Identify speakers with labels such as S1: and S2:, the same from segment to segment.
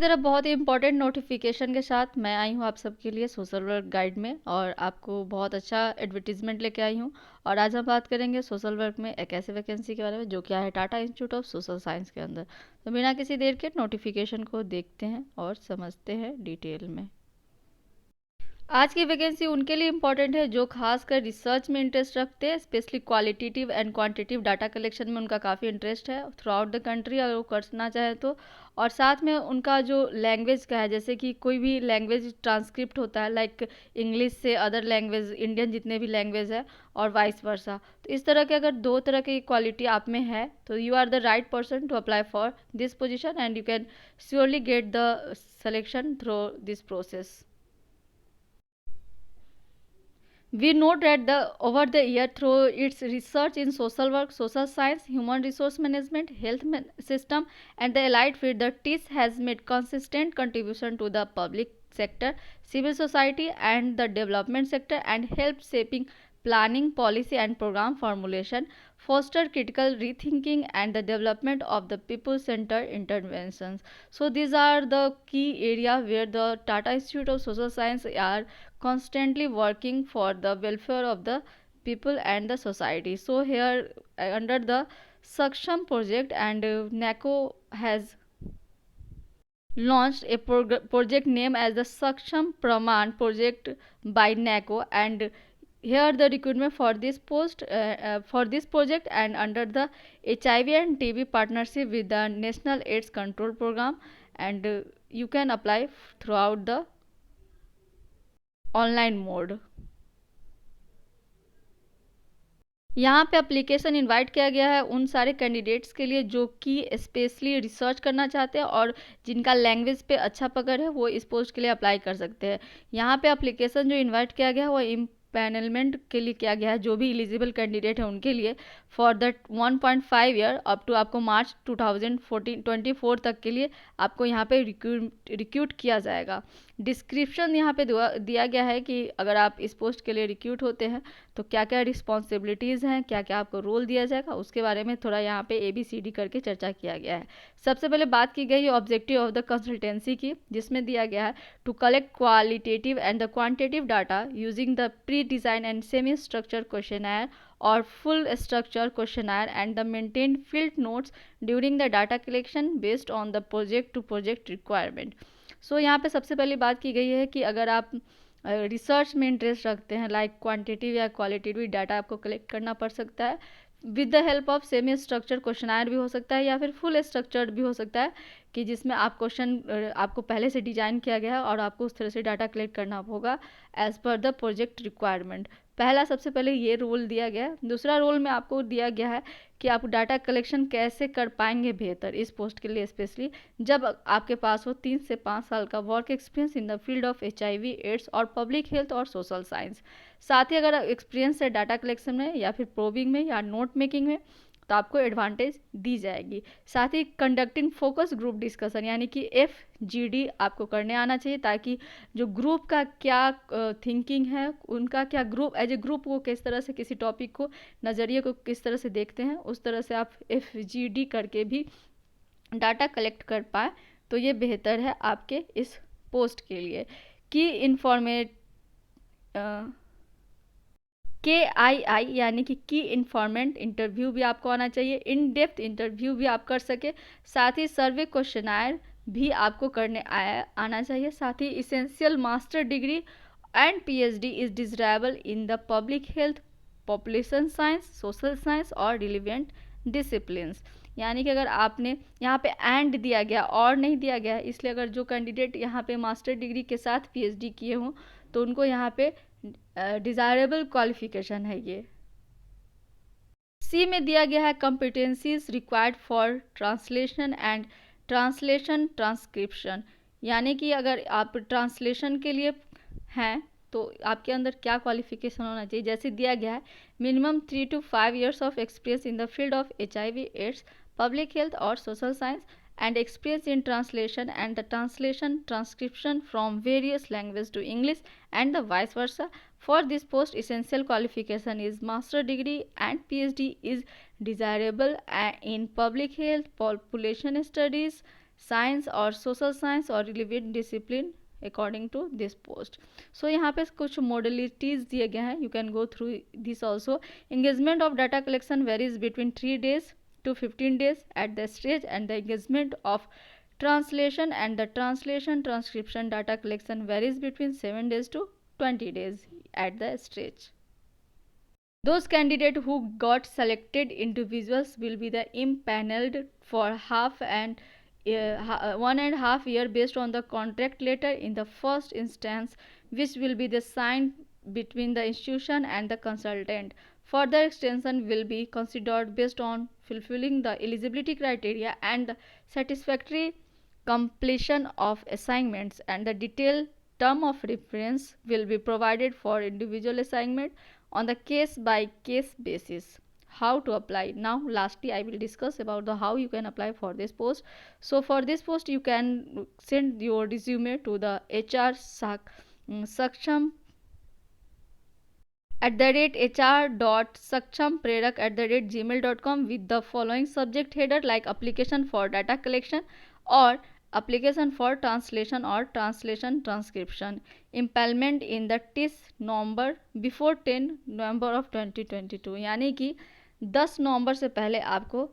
S1: तरह बहुत ही important notification के साथ मैं आई हूँ आप सबके लिए सोशल वर्क गाइड में, और आपको बहुत अच्छा एडवर्टीजमेंट लेके आई हूँ। और आज हम बात करेंगे सोशल वर्क में एक ऐसे वैकेंसी के बारे में जो क्या है Tata institute of social science के अंदर। तो बिना किसी देर के नोटिफिकेशन को देखते हैं और समझते हैं डिटेल में। आज की वैकेंसी उनके लिए इम्पॉर्टेंट है जो खासकर रिसर्च में इंटरेस्ट रखते हैं, specially qualitative and quantitative data collection में उनका काफ़ी इंटरेस्ट है थ्रू आउट द कंट्री अगर वो करना चाहे तो। और साथ में उनका जो लैंग्वेज का है, जैसे कि कोई भी लैंग्वेज ट्रांसक्रिप्ट होता है लाइक इंग्लिश से अदर लैंग्वेज, इंडियन जितने भी लैंग्वेज है और वाइस वर्सा, तो इस तरह के अगर दो तरह की क्वालिटी आप में है तो you are the right person to apply for this position and you can surely get the selection through this process. We know that over the year through its research in social work, social science, human resource management, system and the allied field, the TIS has made consistent contribution to the public sector, civil society and the development sector and helped shaping planning, policy and program formulation, foster critical rethinking and the development of the people-centered interventions. So these are the key area where the Tata Institute of Social Science are constantly working for the welfare of the people and the society. So here under the Saksham project and NACO has launched a project named as the Saksham Praman project by NACO, and here the recruitment for this project and under the HIV and TB partnership with the National AIDS Control Program, and you can apply throughout the online mode. यहाँ पे application invite किया गया है उन सारे candidates के लिए जो कि स्पेशली रिसर्च करना चाहते हैं और जिनका लैंग्वेज पे अच्छा पकड़ है, वो इस पोस्ट के लिए अप्लाई कर सकते हैं। यहाँ पे अप्लीकेशन जो इनवाइट किया गया है वो पैनलमेंट के लिए किया गया है, जो भी एलिजिबल कैंडिडेट है उनके लिए for the 1.5 year up to आपको मार्च 2024 तक के लिए आपको यहाँ पे रिक्रूट किया जाएगा। डिस्क्रिप्शन यहाँ पे दिया गया है कि अगर आप इस पोस्ट के लिए रिक्रूट होते हैं तो क्या क्या रिस्पॉन्सिबिलिटीज़ हैं, क्या क्या आपको रोल दिया जाएगा, उसके बारे में थोड़ा यहाँ पे ABCD करके चर्चा किया गया है। सबसे पहले बात की गई है ऑब्जेक्टिव ऑफ द कंसल्टेंसी की, जिसमें दिया गया है to collect qualitative and the quantitative data using the pre design and semi structure questionnaire or full structure questionnaire and the maintained field notes during the data collection based on the project to project requirement. So यहाँ पे सबसे पहली बात की गई है कि अगर आप रिसर्च में इंटरेस्ट रखते हैं लाइक क्वांटिटेटिव या क्वालिटेटिव डाटा आपको कलेक्ट करना पड़ सकता है with the help of semi structure questionnaire भी हो सकता है या फिर फुल स्ट्रक्चर्ड भी हो सकता है कि जिसमें आप क्वेश्चन आपको पहले से डिजाइन किया गया है और आपको उस तरह से डाटा कलेक्ट करना होगा as per the project requirement. पहला सबसे पहले ये रोल दिया गया है। दूसरा रोल में आपको दिया गया है कि आप डाटा कलेक्शन कैसे कर पाएंगे बेहतर इस पोस्ट के लिए, स्पेशली जब आपके पास हो 3 से 5 साल का work experience in the field of HIV AIDS और पब्लिक हेल्थ और सोशल साइंस। साथ ही अगर एक्सपीरियंस है डाटा कलेक्शन में या फिर प्रोबिंग में या नोट मेकिंग में तो आपको एडवांटेज दी जाएगी। साथ ही कंडक्टिंग फोकस ग्रुप डिस्कशन यानी कि FGD आपको करने आना चाहिए, ताकि जो ग्रुप का क्या थिंकिंग है, उनका क्या ग्रुप एज ए ग्रुप वो किस तरह से किसी टॉपिक को नज़रिए को किस तरह से देखते हैं, उस तरह से आप FGD करके भी डाटा कलेक्ट कर पाए तो ये बेहतर है आपके इस पोस्ट के लिए। की KII यानी कि की इन्फॉर्मेंट इंटरव्यू भी आपको आना चाहिए, इन डेप्थ इंटरव्यू भी आप कर सके। साथ ही सर्वे क्वेश्चनर भी आपको करने आना चाहिए। साथ ही essential master degree and PhD is desirable in the public health, population science, social science और रिलेवेंट डिसिप्लिन्स। यानी कि अगर आपने यहाँ पे एंड दिया गया और नहीं दिया गया, इसलिए अगर जो कैंडिडेट यहाँ पे मास्टर डिग्री के साथ PhD किए हों तो उनको यहाँ पे डिज़ायरेबल क्वालिफिकेशन है ये। सी में दिया गया है competencies required for translation and transcription, यानी कि अगर आप ट्रांसलेशन के लिए हैं तो आपके अंदर क्या क्वालिफिकेशन होना चाहिए। जैसे दिया गया है minimum 3 to 5 years of experience in the field of HIV AIDS, public health और social science and experience in translation and the translation transcription from various language to English and the vice versa. For this post essential qualification is master degree and PhD is desirable in public health, population studies, science और social science और relevant discipline according to this post. So यहाँ पे कुछ modalities दिए गए हैं, you can go through this also. Engagement of data collection varies between 3 days to 15 days at the stage, and the engagement of translation and the translation transcription data collection varies between 7 days to 20 days at the stage. Those candidates who got selected individuals will be the impaneled for 1.5 year based on the contract letter in the first instance, which will be the signed between the institution and the consultant. Further extension will be considered based on fulfilling the eligibility criteria and satisfactory completion of assignments, and the detailed term of reference will be provided for individual assignment on the case by case basis. How to apply? Now lastly I will discuss about the how you can apply for this post. So for this post you can send your resume to the HR saksham hr.sakchamprerak@gmail.com with the following subject header like application for data collection or application for translation or translation transcription, implement in the TIS November before 10 November of 2022, यानी कि 10 नवंबर से पहले आपको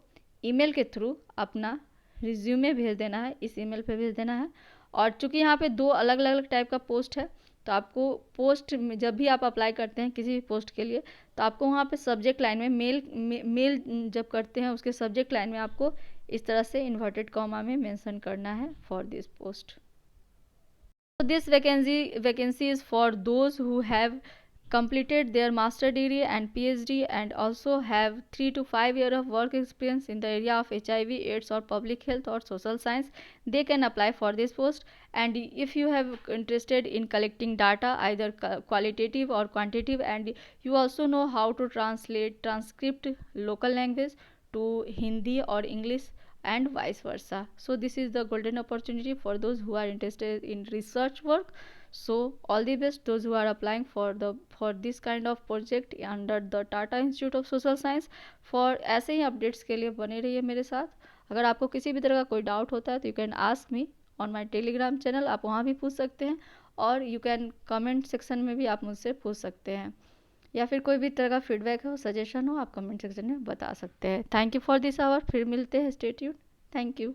S1: email के through अपना resume भेज देना है, इस ईमेल पे भेज देना है। और चूंकि यहाँ पे दो अलग अलग टाइप का पोस्ट है, तो आपको पोस्ट में जब भी आप अप्लाई करते हैं किसी भी पोस्ट के लिए, तो आपको वहाँ पे सब्जेक्ट लाइन में मेल जब करते हैं उसके सब्जेक्ट लाइन में आपको इस तरह से इन्वर्टेड कॉमा में मेंशन करना है for this post. This vacancy is for those who have completed their master degree and PhD and also have 3 to 5 years of work experience in the area of HIV, AIDS or public health or social science. They can apply for this post. And if you have interested in collecting data either qualitative or quantitative, and you also know how to transcript local language to Hindi or English and vice versa, so this is the golden opportunity for those who are interested in research work. So all the best those who are applying for this kind of project under the Tata Institute of Social Science. for ऐसे ही updates के लिए बने रहिए मेरे साथ। अगर आपको किसी भी तरह का कोई डाउट होता है तो you can ask me on my Telegram channel, आप वहाँ भी पूछ सकते हैं, और यू कैन कमेंट सेक्शन में भी आप मुझसे पूछ सकते हैं, या फिर कोई भी तरह का फीडबैक हो, सजेशन हो, आप कमेंट सेक्शन में बता सकते हैं। Thank you for this hour, फिर मिलते हैं, स्टे ट्यून्ड, थैंक यू।